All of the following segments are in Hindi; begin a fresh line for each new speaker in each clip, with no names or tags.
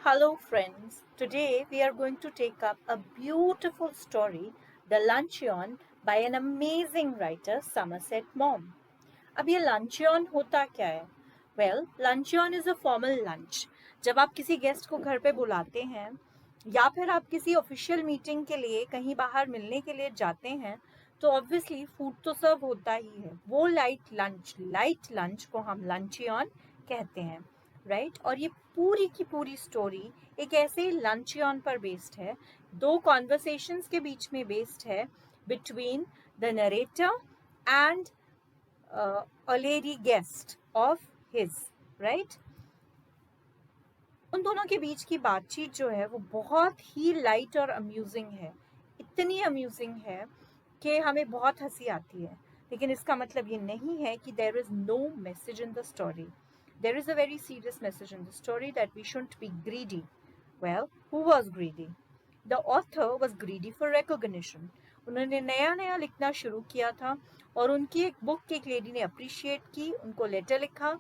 Hello, friends. Today we are going to take up a beautiful story, The Luncheon, by an amazing writer, Somerset Maugham. अब ये luncheon होता क्या है? Well, luncheon is a formal lunch. जब आप किसी गेस्ट को घर पे बुलाते हैं या फिर आप किसी ऑफिशियल मीटिंग के लिए कहीं बाहर मिलने के लिए जाते हैं, तो ऑब्वियसली फूड तो सर्व होता ही है. वो लाइट लंच को हम luncheon कहते हैं, राइट? और ये पूरी की पूरी स्टोरी एक ऐसे लंचियन पर बेस्ड है, दो कॉन्वर्सेशंस के बीच में बेस्ड है between the narrator and a lady guest of his, right? उन दोनों के बीच की बातचीत जो है वो बहुत ही लाइट और अम्यूजिंग है. इतनी अम्यूजिंग है कि हमें बहुत हंसी आती है, लेकिन इसका मतलब ये नहीं है कि there is no message in the story. There is a very serious message in the story that we shouldn't be greedy. Well, who was greedy? The author was greedy for recognition. उन्होंने नया नया लिखना शुरू किया था और उनकी एक बुक एक लेडी ने अप्रिशिएट की, उनको लेटर लिखा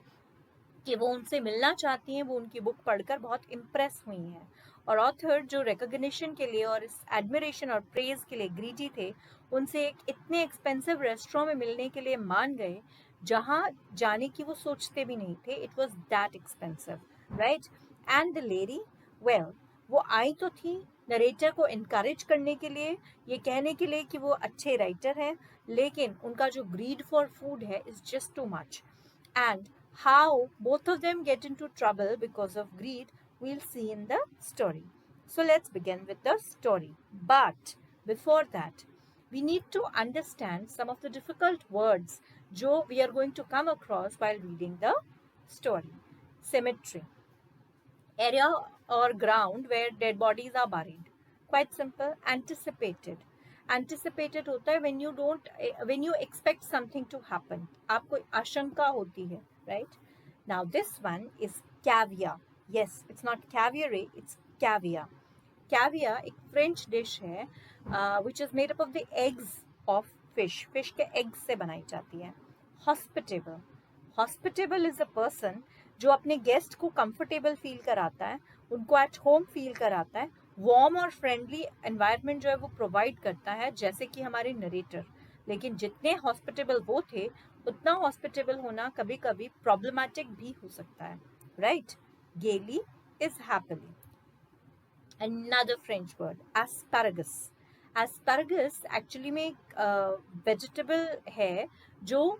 कि वो उनसे मिलना चाहती हैं, वो उनकी बुक पढ़कर बहुत इम्प्रेस हुई हैं. और ऑथर जो रिकॉग्निशन के लिए और इस एडमिरेशन और प्रेज के लिए ग्रीडी थे, उनसे एक इतने एक्सपेंसिव रेस्टोरेंट में मिलने के लिए मान गए जहाँ जाने की वो सोचते भी नहीं थे. It was that expensive, right? And the lady, well, वो आई तो थी नरेटर को इनकरेज करने के लिए, ये कहने के लिए कि वो अच्छे राइटर हैं, लेकिन उनका जो ग्रीड फॉर फूड है is just too much. And how both of them get into trouble because of greed, we'll see in the story. So let's begin with the story. But before that, we need to understand some of the difficult words जो we are going to come across while reading the story. Cemetery, area or ground where dead bodies are buried. Quite simple. Anticipated होता है when you expect something to happen. आपको आशंका होती है, right? Now this one is caviar. Yes, it's not caviare, it's caviar. Caviar एक French dish है which is made up of the eggs of fish. Fish के eggs से बनाई जाती है. Hospitable is a person जो अपने गेस्ट को कंफर्टेबल फील कराता है, उनको एट होम फील कराता है, वार्म और फ्रेंडली एनवायरनमेंट जो है वो प्रोवाइड करता है, जैसे कि हमारे नरेटर. लेकिन जितने हॉस्पिटेबल वो थे, उतना हॉस्पिटेबल होना कभी कभी प्रॉब्लमैटिक भी हो सकता है, राइट? गेली is happily. Another French word, asparagus. Asparagus actually में एक वेजिटेबल है जो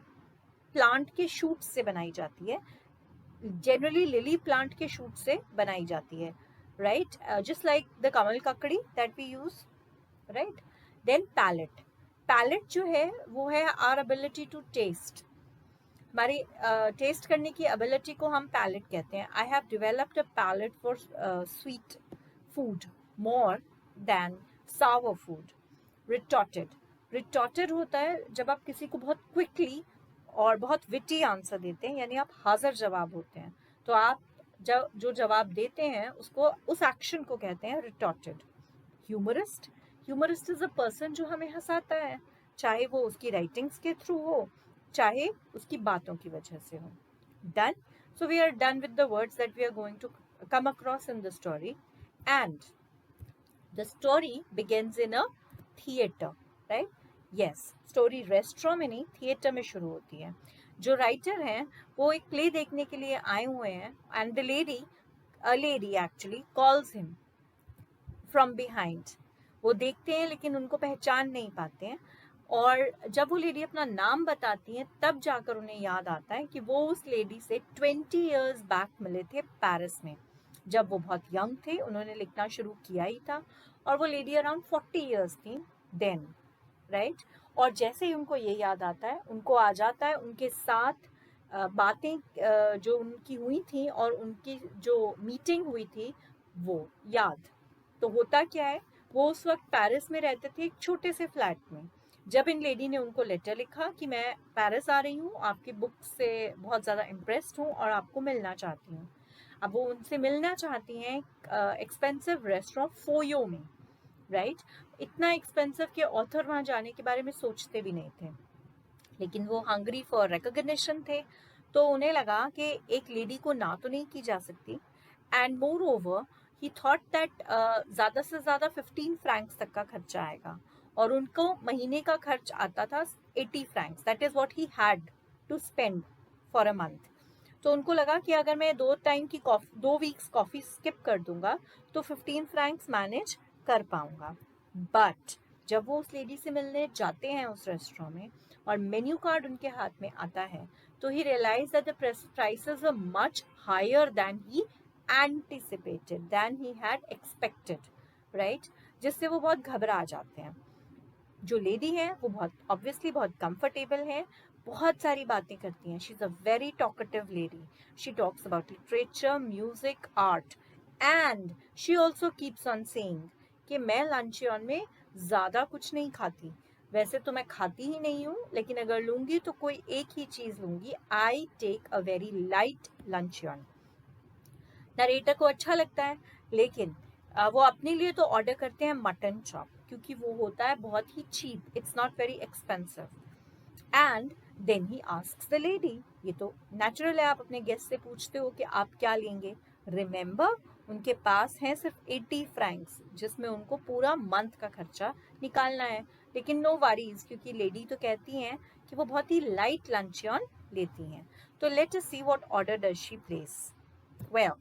प्लांट के शूट से बनाई जाती है. जनरली लिली प्लांट के शूट से बनाई जाती है, right? Just like the kamal kakdi that we use, right? Then palate जो है वो है आवर एबिलिटी टू टेस्ट. हमारी टेस्ट करने की एबिलिटी को हम पैलेट कहते हैं. I have developed a palate for sweet food more than sour food. Retorted होता है जब आप किसी को बहुत क्विकली और बहुत विटी आंसर देते हैं, यानी आप हाजिर जवाब होते हैं, तो आप जो जवाब देते हैं उसको, उस एक्शन को कहते हैं retorted. Humourist is a person जो हमें हंसाता है, चाहे वो उसकी राइटिंग्स के थ्रू हो, चाहे उसकी बातों की वजह से हो. Done. So we are done with the words that we are going to come across in the story. And the story begins in a theatre, right? Yes, story restaurant में नहीं, थिएटर में शुरू होती है. जो राइटर हैं वो एक प्ले देखने के लिए आए हुए हैं, and the lady actually calls him from behind. वो देखते हैं लेकिन उनको पहचान नहीं पाते हैं, और जब वो लेडी अपना नाम बताती है तब जाकर उन्हें याद आता है कि वो उस लेडी से 20 years बैक मिले थे पेरिस में. जब वो बहुत यंग थे, उन्होंने लिखना शुरू किया ही था, और वो लेडी अराउंड 40 years थी देन, राइट? और जैसे ही उनको ये याद आता है, उनको आ जाता है उनके साथ बातें जो उनकी हुई थी और उनकी जो मीटिंग हुई थी वो याद. तो होता क्या है, वो उस वक्त पेरिस में रहते थे एक छोटे से फ्लैट में. जब इन लेडी ने उनको लेटर लिखा कि मैं पेरिस आ रही हूँ, आपकी बुक से बहुत ज़्यादा इम्प्रेस्ड हूँ और आपको मिलना चाहती हूँ. अब वो उनसे मिलना चाहती हैं एक्सपेंसिव रेस्टोरेंट फोयो में, राइट? इतना एक्सपेंसिव कि ऑथर वहाँ जाने के बारे में सोचते भी नहीं थे, लेकिन वो हंग्री फॉर रिकॉग्निशन थे, तो उन्हें लगा कि एक लेडी को ना तो नहीं की जा सकती, and more over he thought that ज़्यादा से ज़्यादा 15 फ्रैंक्स तक का खर्चा आएगा, और उनको महीने का खर्च आता था 80 francs, that is what he had to spend for a month. तो उनको लगा कि अगर मैं 2 वीक्स कॉफ़ी स्किप कर दूंगा तो 15 फ्रैंक्स मैनेज कर पाऊंगा। बट जब वो उस लेडी से मिलने जाते हैं उस रेस्टोरेंट में और मेन्यू कार्ड उनके हाथ में आता है, तो he realise that the prices were much higher than he anticipated, than he had expected, right, जिससे वो बहुत घबरा जाते हैं। जो लेडी है वो बहुत ऑब्वियसली बहुत कंफर्टेबल है, बहुत सारी बातें करती हैं, she is a very talkative lady, she talks about literature, music, art, and she also keeps on saying कि मैं लंचयन में ज़्यादा कुछ नहीं खाती, वैसे तो मैं खाती ही नहीं हूँ, लेकिन अगर लूँगी तो कोई एक ही चीज़ लूँगी, I take a very light luncheon. Narrator को अच्छा लगता है, लेकिन वो अपने लिए तो ऑर्डर करते हैं मटन चॉप, क्योंकि वो होता है बहुत ही cheap, it's not very expensive. And then he asks the lady, ये तो नेचुरल है, आप अपने गेस्ट से पूछते हो कि आप क्या लेंगे। रिमेंबर, उनके पास हैं सिर्फ 80 फ्रैंक्स, जिसमें उनको पूरा मंथ का खर्चा निकालना है। लेकिन नो वरीज, क्योंकि लेडी तो कहती हैं कि वो बहुत ही लाइट लंचयन लेती हैं। तो let us see what order does she place. Well,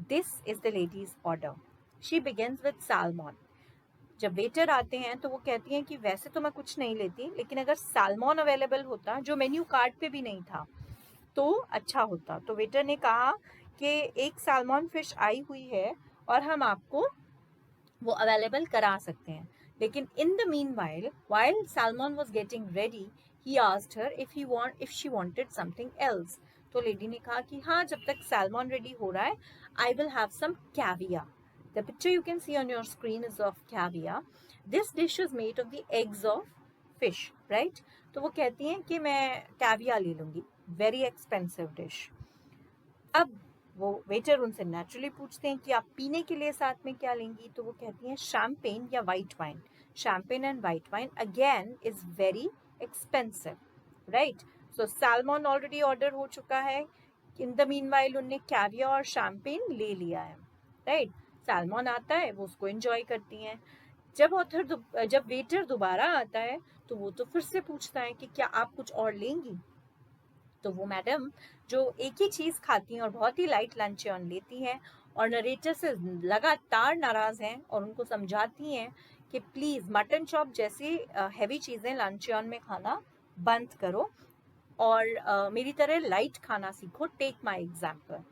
this is the ladies order. She begins with salmon. जब वेटर आते हैं तो वो कहती हैं कि वैसे तो मैं कुछ नहीं लेती, लेकिन अगर सैल्मन अवेलेबल होता, जो मेन्यू कार्ड पे भी नहीं था, तो अच्छा होता। तो वेटर ने कहा कि एक सैल्मन फिश आई हुई है और हम आपको वो अवेलेबल करा सकते हैं। लेकिन in the mean while salmon was getting ready, he asked her if she wanted something else. तो लेडी ने कहा कि हाँ, जब तक सैल्मन रेडी हो रहा है, I will have some caviar. The picture you can see on your screen is of caviar. This dish is made of the eggs of fish, right? तो वो कहती हैं कि मैं कैवियर ले लूँगी, वेरी एक्सपेंसिव डिश। अब वो वेटर उनसे नेचुरली पूछते हैं कि आप पीने के लिए साथ में क्या लेंगी, तो वो कहती हैं शैम्पेन या white wine. Champagne and white wine again is very expensive, right. So salmon already order हो चुका है, इन द मीनवाइल उनने कैवियर और शैम्पेन ले लिया है, राइट। सैल्मन आता है, वो उसको एंजॉय करती हैं। जब वेटर दोबारा आता है तो वो तो फिर से पूछता है कि क्या आप कुछ और लेंगी। तो वो मैडम, जो एक ही चीज़ खाती हैं और बहुत ही लाइट लंचयन लेती हैं, और नरेटर से लगातार नाराज़ हैं और उनको समझाती हैं कि प्लीज़ मटन चॉप जैसी हैवी चीज़ें लंचयन में खाना बंद करो और मेरी तरह लाइट खाना सीखो, टेक माई एग्जाम्पल।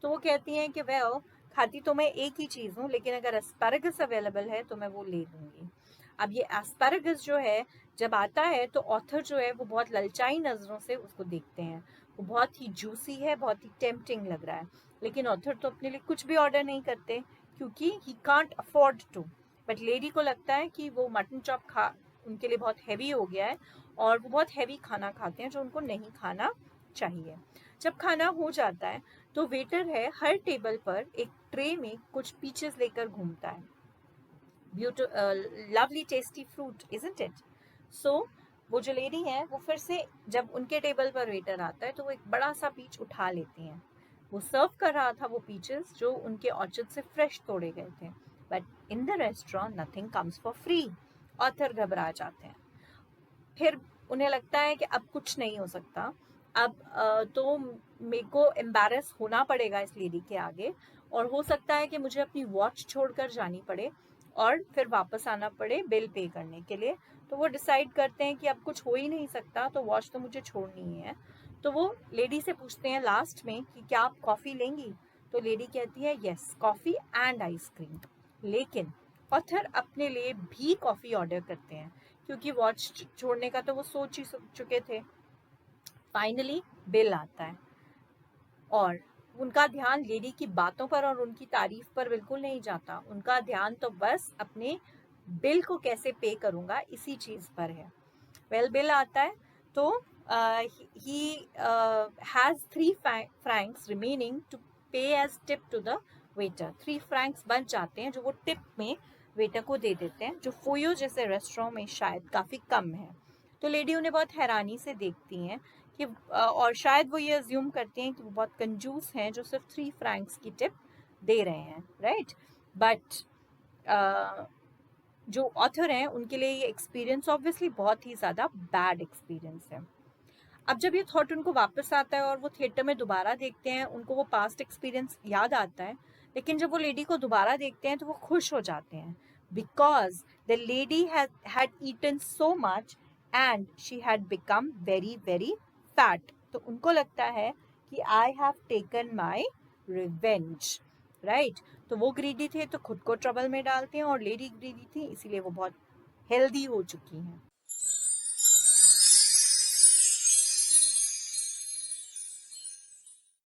तो वो कहती हैं कि वेल, खाती तो मैं एक ही चीज़ हूँ, लेकिन अगर एस्पैरागस अवेलेबल है तो मैं वो ले लूँगी। अब ये एस्पैरागस जो है, जब आता है तो ऑथर जो है वो बहुत ललचाई नज़रों से उसको देखते हैं। वो बहुत ही जूसी है, बहुत ही टेम्पटिंग लग रहा है, लेकिन ऑथर तो अपने लिए कुछ भी ऑर्डर नहीं करते, क्योंकि he can't afford to. But lady को लगता है कि वो मटन चॉप खा उनके लिए बहुत हैवी हो गया है, और वो बहुत हैवी खाना खाते हैं जो उनको नहीं खाना चाहिए। जब खाना हो जाता है तो वेटर है हर टेबल पर एक ट्रे में कुछ पीचेस लेकर घूमता है। Lovely tasty fruit, isn't it? So वो जो लेडी है वो फिर से, जब उनके टेबल पर वेटर आता है तो वो एक बड़ा सा पीच उठा लेती हैं। वो सर्व कर रहा था वो पीचेस जो उनके ऑर्चर्ड से फ्रेश तोड़े गए थे। But in the restaurant nothing comes for free. Author घबरा जाते हैं। फिर उन्हें लगता है कि अब कुछ नहीं हो सकता, अब तो मेरे को एम्बैरस होना पड़ेगा इस लेडी के आगे, और हो सकता है कि मुझे अपनी वॉच छोड़कर जानी पड़े और फिर वापस आना पड़े बिल पे करने के लिए। तो वो डिसाइड करते हैं कि अब कुछ हो ही नहीं सकता, तो वॉच तो मुझे छोड़नी ही है। तो वो लेडी से पूछते हैं लास्ट में कि क्या आप कॉफ़ी लेंगी। तो लेडी कहती है यस, कॉफ़ी एंड आइसक्रीम। लेकिन ऑथर अपने लिए भी कॉफ़ी ऑर्डर करते हैं, क्योंकि वॉच छोड़ने का तो वो सोच ही चुके थे। फाइनली बिल आता है और उनका ध्यान लेडी की बातों पर और उनकी तारीफ पर बिल्कुल नहीं जाता। उनका ध्यान तो बस अपने बिल को कैसे पे करूँगा इसी चीज़ पर है। वेल, बिल आता है तो he has 3 francs remaining to pay as tip to the waiter. 3 francs बच जाते हैं जो वो टिप में वेटर को दे देते हैं, जो फोयो जैसे रेस्टोरेंट में शायद काफ़ी कम है। तो लेडी उन्हें बहुत हैरानी से देखती हैं कि और शायद वो ये अज्यूम करती हैं कि वो बहुत कंजूस हैं जो सिर्फ 3 फ्रैंक्स की टिप दे रहे हैं, राइट। बट जो ऑथर हैं उनके लिए ये एक्सपीरियंस ऑब्वियसली बहुत ही ज़्यादा बैड एक्सपीरियंस है। अब जब ये थॉट उनको वापस आता है और वो थिएटर में दोबारा देखते हैं, उनको वो पास्ट एक्सपीरियंस याद आता है, लेकिन जब वो लेडी को दोबारा देखते हैं तो वो खुश हो जाते हैं, because the lady had eaten so much and she had become very very fat. तो उनको लगता है कि I have taken my revenge, right. तो वो ग्रीडी थे तो खुद को ट्रबल में डालते हैं, और लेडी ग्रीडी थी इसीलिए वो बहुत हेल्दी हो चुकी हैं।